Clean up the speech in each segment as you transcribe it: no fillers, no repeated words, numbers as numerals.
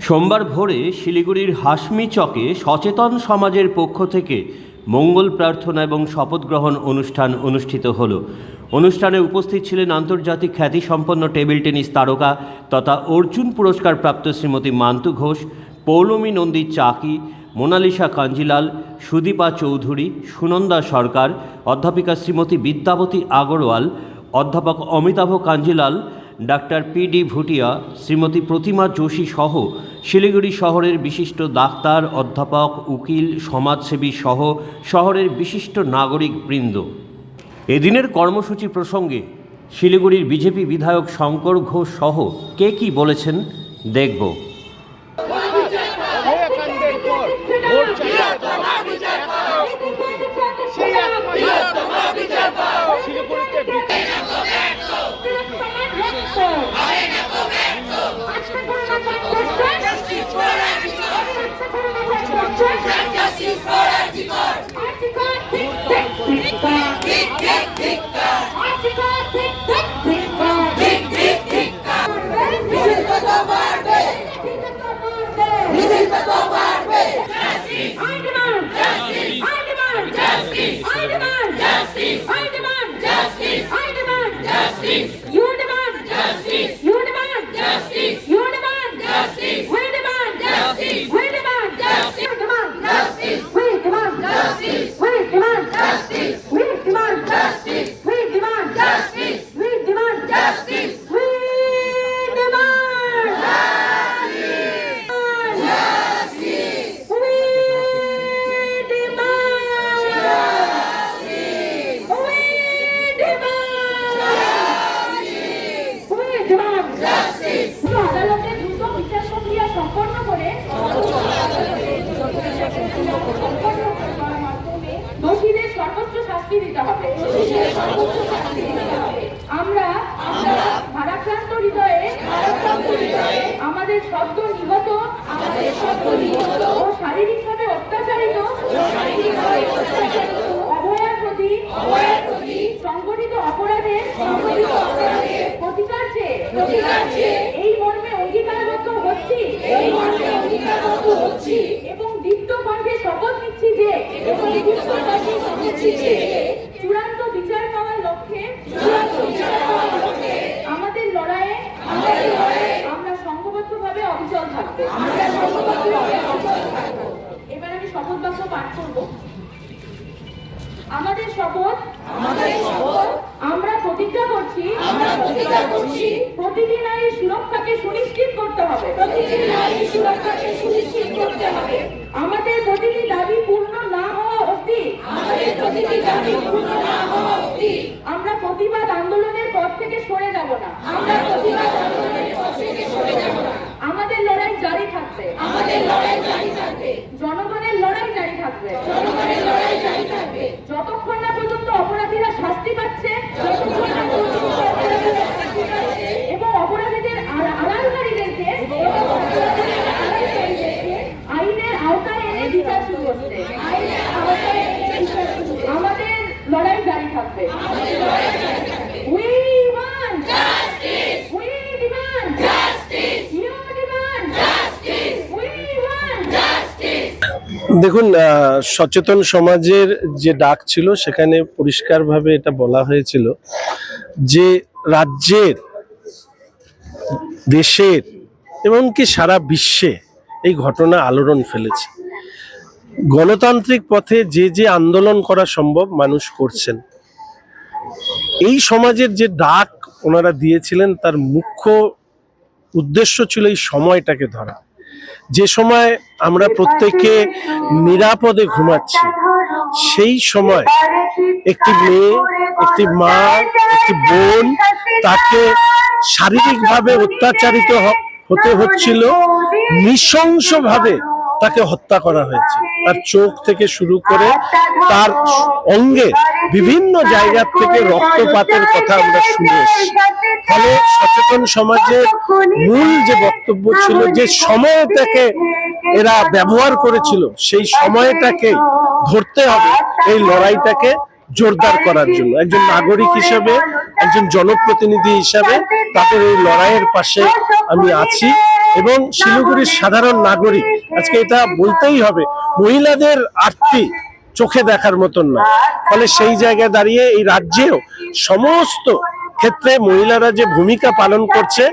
সোমবার ভোরে শিলিগুড়ির হাসমি চকে সচেতন সমাজের পক্ষ থেকে মঙ্গল প্রার্থনা এবং শপথ গ্রহণ অনুষ্ঠান অনুষ্ঠিত হলো। অনুষ্ঠানে উপস্থিত ছিলেন আন্তর্জাতিক খ্যাতিসম্পন্ন টেবিল টেনিস তারকা তথা অর্জুন পুরস্কার প্রাপ্ত শ্রীমতী মান্তু ঘোষ, পৌলমী নন্দী চাকি, মোনালিসা কাঞ্জিলাল, সুদীপা চৌধুরী, সুনন্দা সরকার, অধ্যাপিকা শ্রীমতী বিদ্যাবতী আগরওয়াল, অধ্যাপক অমিতাভ কাঞ্জিলাল, ডাক্তার পি.ডি. ভুটিয়া, শ্রীমতী প্রতিমা যোশী সহ শিলিগুড়ি শহরের বিশিষ্ট ডাক্তার, অধ্যাপক, উকিল, সমাজসেবী সহ শহরের বিশিষ্ট নাগরিক বৃন্দ। এদিনের কর্মসূচি প্রসঙ্গে শিলিগুড়ির বিজেপি বিধায়ক শঙ্কর ঘোষ সহ কে কী বলেছেন দেখব। দোষীদের সর্বোচ্চ শাস্তি দিতে হবে। আমরা ভারাক্রান্ত হৃদয়ে আমাদের সদ্য নিহত ও শারীরিকভাবে অত্যাচারিত অভয়ার প্রতি সংগঠিত অপরাধের প্রতিকার চেয়ে এই মর্মে অঙ্গীকারবদ্ধ হচ্ছি এবং দীপ্ত কণ্ঠে শপথ নিচ্ছি যে চূড়ান্ত বিচার পাওয়ার লক্ষ্যে আমাদের লড়াইয়ে আমরা সংঘবদ্ধভাবে অবিচল থাকবো। এবার আমি শপথ বাক্য পাঠ করব। আমাদের শপথ আমরা প্রতিজ্ঞা করছি প্রতিটি নারীর সুরক্ষাকে সুনিশ্চিত করতে হবে। আমাদের প্রতিটি দাবি পূর্ণ না হওয়া অবধি আমরা প্রতিবাদ আন্দোলনের পথ থেকে সরে যাব না। আমাদের লড়াই জারি থাকবে। জনগণের লড়াই জারি থাকবে যতক্ষণ না পর্যন্ত অপরাধীরা শাস্তি পাচ্ছে এবং অপরাধীদের আড়ালকারীদেরকে আইনের আওতায় এনে বিচার শুরু হচ্ছে। আমাদের লড়াই জারি থাকবে। We want justice. We demand justice. You demand justice. We want justice. দেখুন, সচেতন সমাজের যে ডাক ছিল সেখানে পরিষ্কারভাবে এটা বলা হয়েছিল যে রাজ্যের, দেশের এমনকি সারা বিশ্বে এই ঘটনা আলোড়ন ফেলেছে। গণতান্ত্রিক পথে যে আন্দোলন করা সম্ভব মানুষ করছেন। এই সমাজের যে ডাক ওনারা দিয়েছিলেন তার মুখ্য উদ্দেশ্য ছিল এই সময়টাকে ধরা, যে সময় আমরা প্রত্যেকে নিরাপদে ঘুমাচ্ছি সেই সময় একটি মেয়ে, একটি মা, একটি বোন তাকে শারীরিকভাবে অত্যাচারিত হতে হচ্ছিল, নৃশংসভাবে তাকে হত্যা করা হয়েছে। তার চোখ থেকে শুরু করে তার অঙ্গে বিভিন্ন জায়গা থেকে রক্তপাতের কথা আমরা শুনে এসেছি। ফলে সচেতন সমাজের মূল যে বক্তব্য ছিল, যে সময়টাকে এরা ব্যবহার করেছিল সেই সময়টাকে ধরতে হবে, এই লড়াইটাকে জোরদার করার জন্য। একজন নাগরিক হিসেবে, একজন জনপ্রতিনিধি হিসেবে তাদের এই লড়াইয়ের পাশে আমি আছি। এবং শিলিগুড়ির সাধারণ নাগরিক, আজকে এটা বলতেই হবে, মহিলাদের আরতি চোখে দেখার মতন না। ফলে সেই জায়গায় দাঁড়িয়ে এই রাজ্যেও সমস্ত ক্ষেত্রে মহিলারা যে ভূমিকা পালন করছে,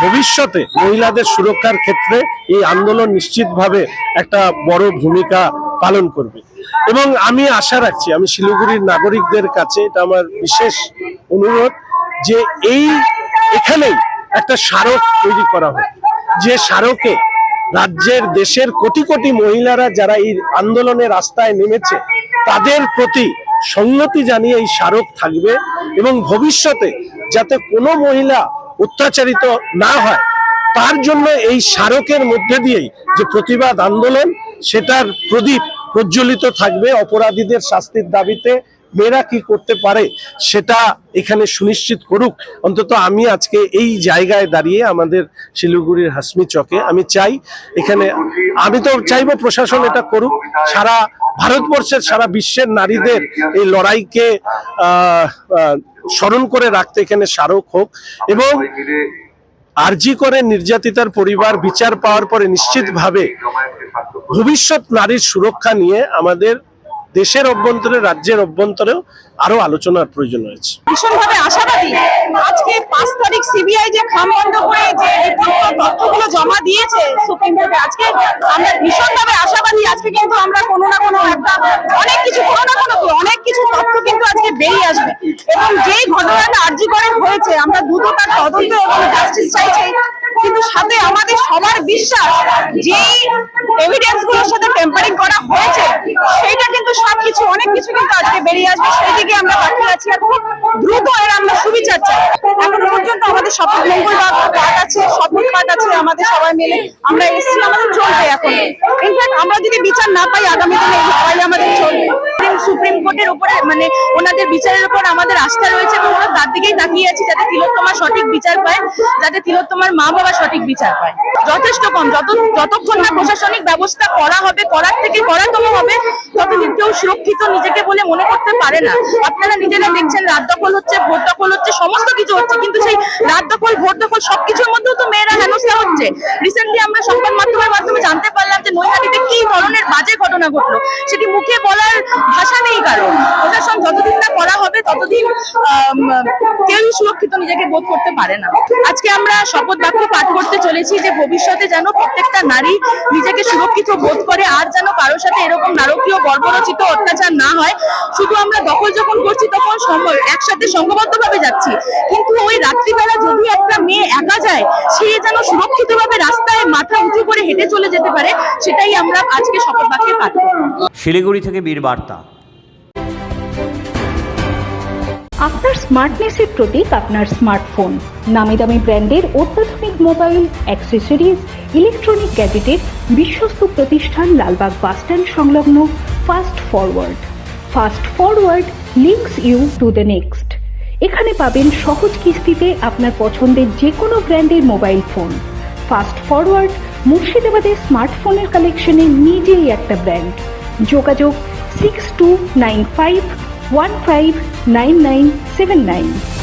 ভবিষ্যতে মহিলাদের সুরক্ষার ক্ষেত্রে এই আন্দোলন নিশ্চিতভাবে একটা বড় ভূমিকা পালন করবে। এবং আমি আশা রাখছি, আমি শিলিগুড়ির নাগরিকদের কাছে এটা আমার বিশেষ অনুরোধ, যে এখানেই একটা স্মারক তৈরি করা হোক, যে স্মারকে রাজ্যের দেশের কোটি কোটি মহিলারা যারা এই আন্দোলনের রাস্তায় নেমেছে তাদের প্রতি সংহতি জানিয়ে এই স্মারক থাকবে, এবং ভবিষ্যতে যাতে কোনো মহিলা অত্যাচারিত না হয় তার জন্য এই স্মারকের মধ্যে দিয়েই যে প্রতিবাদ আন্দোলন, সেটার প্রদীপ প্রজ্বলিত থাকবে। অপরাধীদের শাস্তির দাবিতে মেয়েরা কি করতে পারে সেটা এখানে সুনিশ্চিত করুক। অন্তত আমি আজকে এই জায়গায় দাঁড়িয়ে আমাদের শিলিগুড়ির হাসমি চকে আমি চাই, এখানে আমি তো চাইবো প্রশাসন এটা করুক, সারা ভারতবর্ষের সারা বিশ্বের নারীদের এই লড়াইকে স্মরণ করে রাখতে এখানে স্মারক হোক, এবং আরজি করে নির্যাতিতার পরিবার বিচার পাওয়ার পরে নিশ্চিতভাবে ভবিষ্যৎ নারীর সুরক্ষা নিয়ে আমাদের দেশের অভ্যন্তরে, রাজ্যের অভ্যন্তরেও আরো আলোচনার প্রয়োজন রয়েছে। ভীষণভাবে আশাবাদী আজকে 5 তারিখ সিবিআই যে খাম বন্ধ করে যে রিপোর্ট তথ্যগুলো জমা দিয়েছে সুপ্রিম কোর্টে, আজকে আমরা ভীষণভাবে আশাবাদী আজকে কিন্তু আমরা কোনো না কোনো একটা অনেক কিছু তথ্য কিন্তু আজকে বেরিয়ে আসবে, এবং যেই ঘটনাটা আরজি করে হয়েছে আমরা দ্রুত তার তদন্ত এবং জাস্টিস চাইছি। কিন্তু সাথে আমাদের সবার বিশ্বাস যে এভিডেন্স গুলোর সাথে টেম্পারিং করা হয়েছে সেইটা কিন্তু সবকিছু অনেক কিছু কিন্তু আজকে বেরিয়ে আসবে, সেই দিকে আমরা বাকি আছি। আর খুব দ্রুত এর আমরা সুবিচার চাই। এখন পর্যন্ত আমাদের শপথ মঙ্গলবার পাঠ আছে, শপথ পাঠ আছে, আমাদের সবাই মিলে আমরা এসেছি, আমাদের চলবে। এখন ইনফ্যাক্ট আমরা যদি বিচার না পাই আগামী দিনে এই লড়াই আমাদের চলবে। সুপ্রিম কোর্টের উপরে মানে ওনাদের বিচারের উপর আমাদের আস্থা রয়েছে, এবং ওরা তার দিকেই তাকিয়ে আছি যাতে তিলোত্তমা সঠিক বিচার পায়, যাতে তিলোত্তমার মা বাবা সঠিক বিচার পায়। যথেষ্ট কম, যতক্ষণ না প্রশাসনিক ব্যবস্থা করা হবে, করার থেকে করাতম হবে, ততদিন কেউ সুরক্ষিত নিজেকে বলে মনে করতে পারে না। আপনারা নিজেরা দেখছেন রাত দখল হচ্ছে, ভোট দখল হচ্ছে, সমস্ত কিছু হচ্ছে, কিন্তু সেই রাত দখল, ভোট দখল সবকিছুর মধ্যেও তো মেয়েরা হেনস্থা হচ্ছে। রিসেন্টলি আমরা সংবাদ মাধ্যমের মাধ্যমে জানতে পারলাম যে নৈহাটিতে কি ধরনের বাজে ঘটনা ঘটলো, সেটি মুখে বলার ভাষা নেই কারণ। প্রশাসন যতদিন না করা হবে ততদিন কেউই সুরক্ষিত নিজেকে বোধ করতে পারে না। আজকে আমরা শপথ বাক্য পাঠ করতে চলেছি যে ভবিষ্যতে যেন প্রত্যেকটা নারী নিজেকে সুরক্ষিত বোধ করে, আর যেন কারোর সাথে এরকম নারকীয় বর্বরচিত অত্যাচার না হয়। শুধু আমরা দখল যখন করছি তখন একসাথে সংঘবদ্ধভাবে যাচ্ছি, কিন্তু ওই রাত্রিবেলা যদি একটা মেয়ে একা যায়, সে যেন সুরক্ষিতভাবে রাস্তায় মাথা উঁচু করে হেঁটে চলে যেতে পারে, সেটাই আমরা আজকে শপথ বাক্যে পাঠ করব। শিলিগুড়ি থেকে বীর বার্তা। আপনার স্মার্টনেসের প্রতীক আপনার স্মার্টফোন। নামি দামি ব্র্যান্ডের অত্যাধুনিক মোবাইল, অ্যাক্সেসরিজ, ইলেকট্রনিক গ্যাজেটের বিশ্বস্ত প্রতিষ্ঠান লালবাগ বাসস্ট্যান্ড সংলগ্ন fast forward. Fast forward links you to the next. এখানে পাবেন সহজ কিস্তিতে আপনার পছন্দের যে কোনো ব্র্যান্ডের মোবাইল ফোন। ফাস্ট ফরওয়ার্ড মুর্শিদাবাদের স্মার্টফোনের কালেকশনে নিজেই একটা ব্র্যান্ড। যোগাযোগ 6295159979।